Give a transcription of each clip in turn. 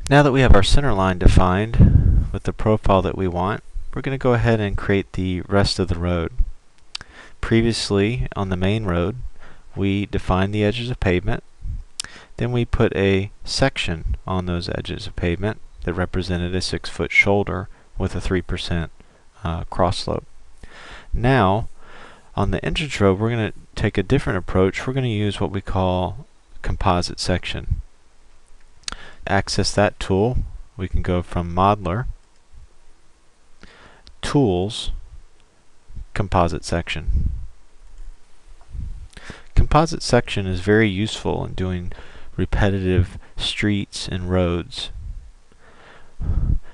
Now that we have our center line defined with the profile that we want, we're going to go ahead and create the rest of the road. Previously, on the main road, we defined the edges of pavement. Then we put a section on those edges of pavement that represented a 6-foot shoulder with a 3% cross slope. Now, on the entrance road, we're going to take a different approach. We're going to use what we call composite section. Access that tool, we can go from Modeler, Tools, Composite Section. Composite section is very useful in doing repetitive streets and roads.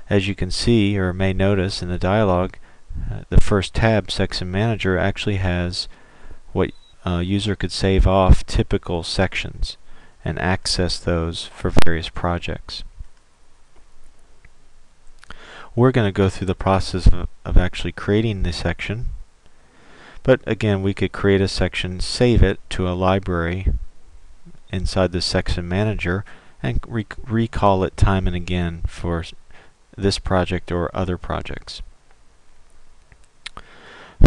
As you can see or may notice in the dialog, the first tab, Section Manager, actually has what a user could save off typical sections and access those for various projects. We're going to go through the process of actually creating the section, but again, we could create a section, save it to a library inside the Section Manager, and recall it time and again for this project or other projects.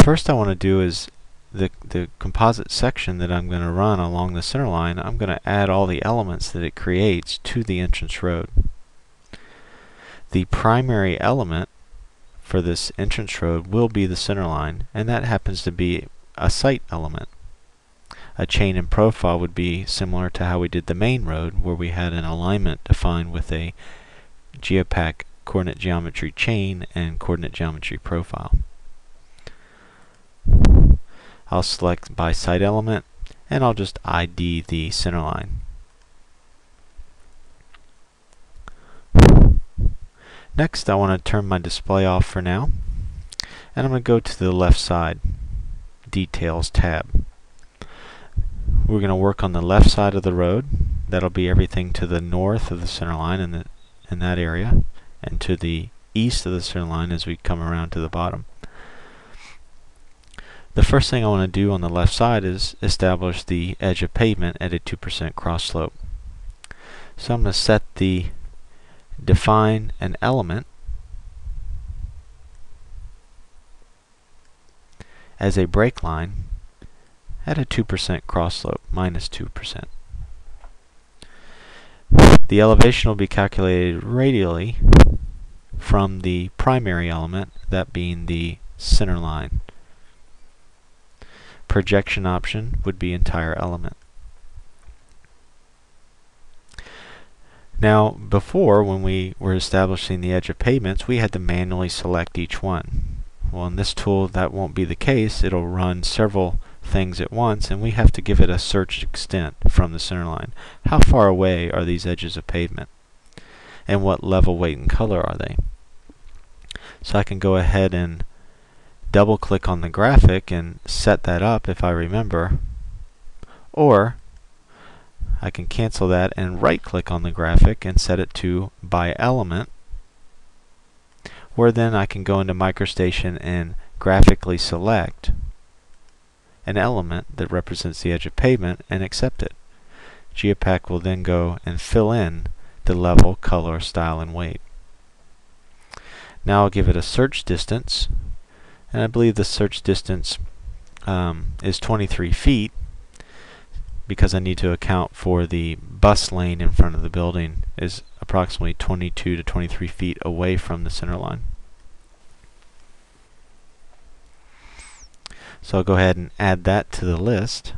First I want to do is the composite section that I'm going to run along the center line. I'm going to add all the elements that it creates to the entrance road. The primary element for this entrance road will be the center line, and that happens to be a site element. A chain and profile would be similar to how we did the main road, where we had an alignment defined with a geopack coordinate geometry chain and coordinate geometry profile. I'll select by site element, and I'll just ID the center line. Next, I want to turn my display off for now, and I'm going to go to the left side, Details tab. We're going to work on the left side of the road. That'll be everything to the north of the center line in that area, and to the east of the center line as we come around to the bottom. The first thing I want to do on the left side is establish the edge of pavement at a 2% cross slope. So I'm going to set the define an element as a break line at a 2% cross slope, minus 2%. The elevation will be calculated radially from the primary element, that being the center line. Projection option would be entire element. Now, before, when we were establishing the edge of pavements, we had to manually select each one. Well, in this tool, that won't be the case. It'll run several things at once, and we have to give it a search extent from the center line. How far away are these edges of pavement? And what level, weight, and color are they? So I can go ahead and double click on the graphic and set that up if I remember, or I can cancel that and right click on the graphic and set it to by element, where then I can go into MicroStation and graphically select an element that represents the edge of pavement and accept it. Geopack will then go and fill in the level, color, style, and weight. Now I'll give it a search distance, and I believe the search distance is 23 feet because I need to account for the bus lane in front of the building is approximately 22 to 23 feet away from the center line. So I'll go ahead and add that to the list.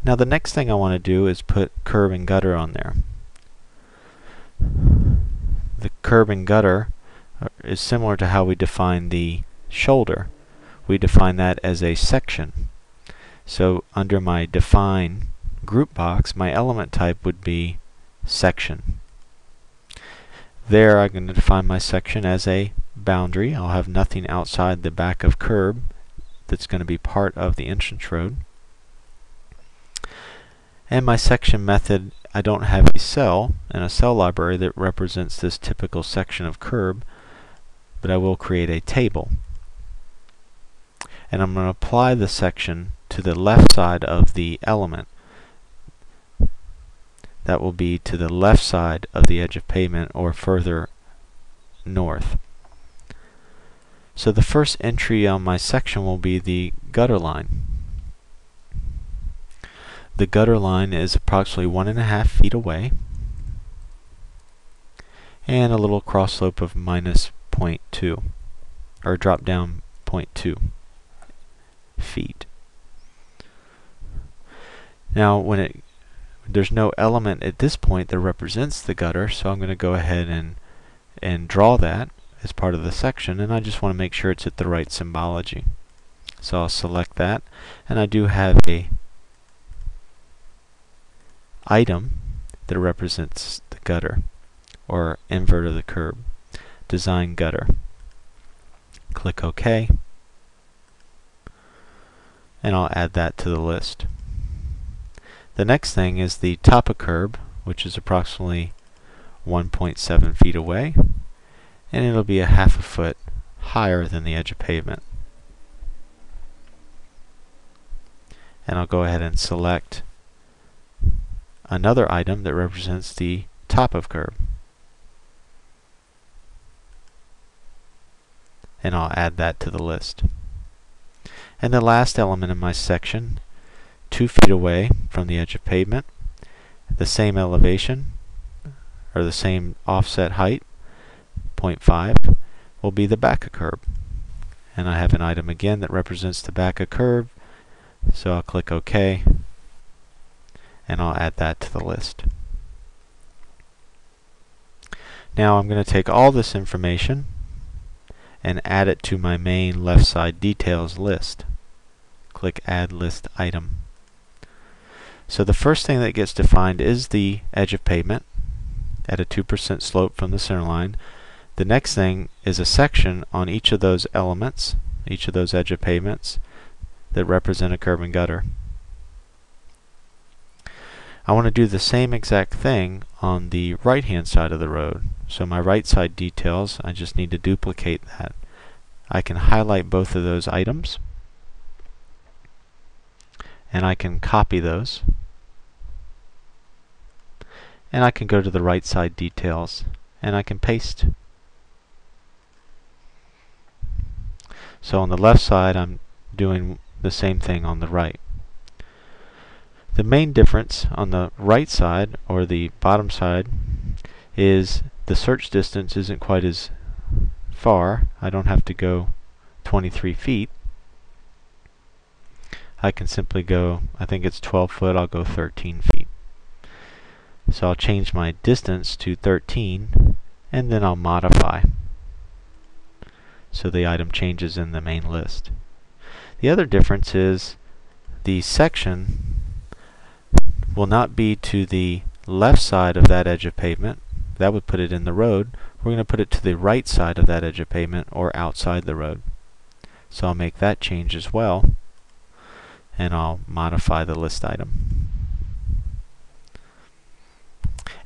Now the next thing I want to do is put curb and gutter on there. The curb and gutter is similar to how we define the shoulder. We define that as a section. So under my define group box, my element type would be section. There I'm going to define my section as a boundary. I'll have nothing outside the back of curb that's going to be part of the entrance road. And my section method, I don't have a cell and a cell library that represents this typical section of curb, but I will create a table. And I'm going to apply the section to the left side of the element. that will be to the left side of the edge of pavement or further north. So the first entry on my section will be the gutter line. The gutter line is approximately 1.5 feet away and a little cross slope of minus 0.2, or drop down 0.2 feet. Now there's no element at this point that represents the gutter, so I'm going to go ahead and draw that as part of the section, and I just want to make sure it's at the right symbology. So I'll select that, and I do have a item that represents the gutter, or invert of the curb, design gutter. Click OK, and I'll add that to the list. The next thing is the top of curb, which is approximately 1.7 feet away, and it'll be a half a foot higher than the edge of pavement. And I'll go ahead and select another item that represents the top of curb, and I'll add that to the list. And the last element in my section, 2 feet away from the edge of pavement, the same elevation, or the same offset height, 0.5, will be the back of curb. And I have an item again that represents the back of curb, so I'll click OK, and I'll add that to the list. Now I'm going to take all this information and add it to my main left side details list. Click Add List Item. So the first thing that gets defined is the edge of pavement at a 2% slope from the center line. The next thing is a section on each of those elements, each of those edge of pavements that represent a curb and gutter. I want to do the same exact thing on the right hand side of the road. So my right side details, I just need to duplicate that. I can highlight both of those items, and I can copy those, and I can go to the right side details and I can paste. So on the left side I'm doing the same thing on the right. The main difference on the right side, or the bottom side, is the search distance isn't quite as far. I don't have to go 23 feet. I can simply go, I think it's 12 foot, I'll go 13 feet. So I'll change my distance to 13, and then I'll modify, so the item changes in the main list. The other difference is the section will not be to the left side of that edge of pavement. That would put it in the road. We're going to put it to the right side of that edge of pavement, or outside the road. So I'll make that change as well, and I'll modify the list item.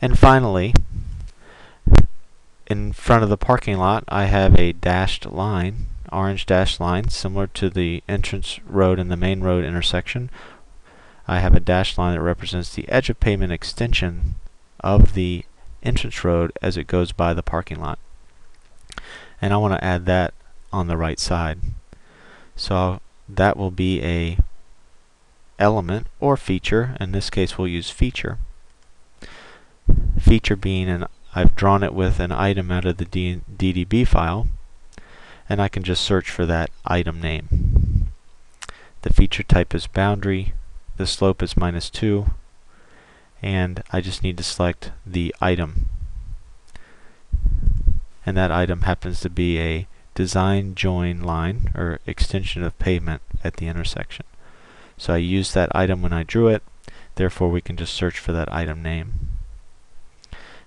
And finally, in front of the parking lot I have a dashed line, orange dashed line, similar to the entrance road and the main road intersection. I have a dashed line that represents the edge of pavement extension of the entrance road as it goes by the parking lot. And I want to add that on the right side. So that will be a element or feature. In this case we'll use feature. Feature being I've drawn it with an item out of the DDB file, and I can just search for that item name. The feature type is boundary, the slope is -2, and I just need to select the item. And that item happens to be a design join line, or extension of pavement at the intersection. So I used that item when I drew it, therefore we can just search for that item name.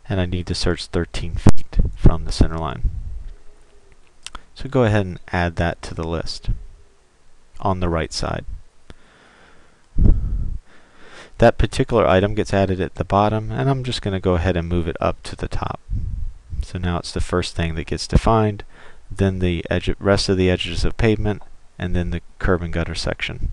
And I need to search 13 feet from the center line. So go ahead and add that to the list on the right side. That particular item gets added at the bottom, and I'm just going to go ahead and move it up to the top. So now it's the first thing that gets defined, then the rest of the edges of pavement, and then the curb and gutter section.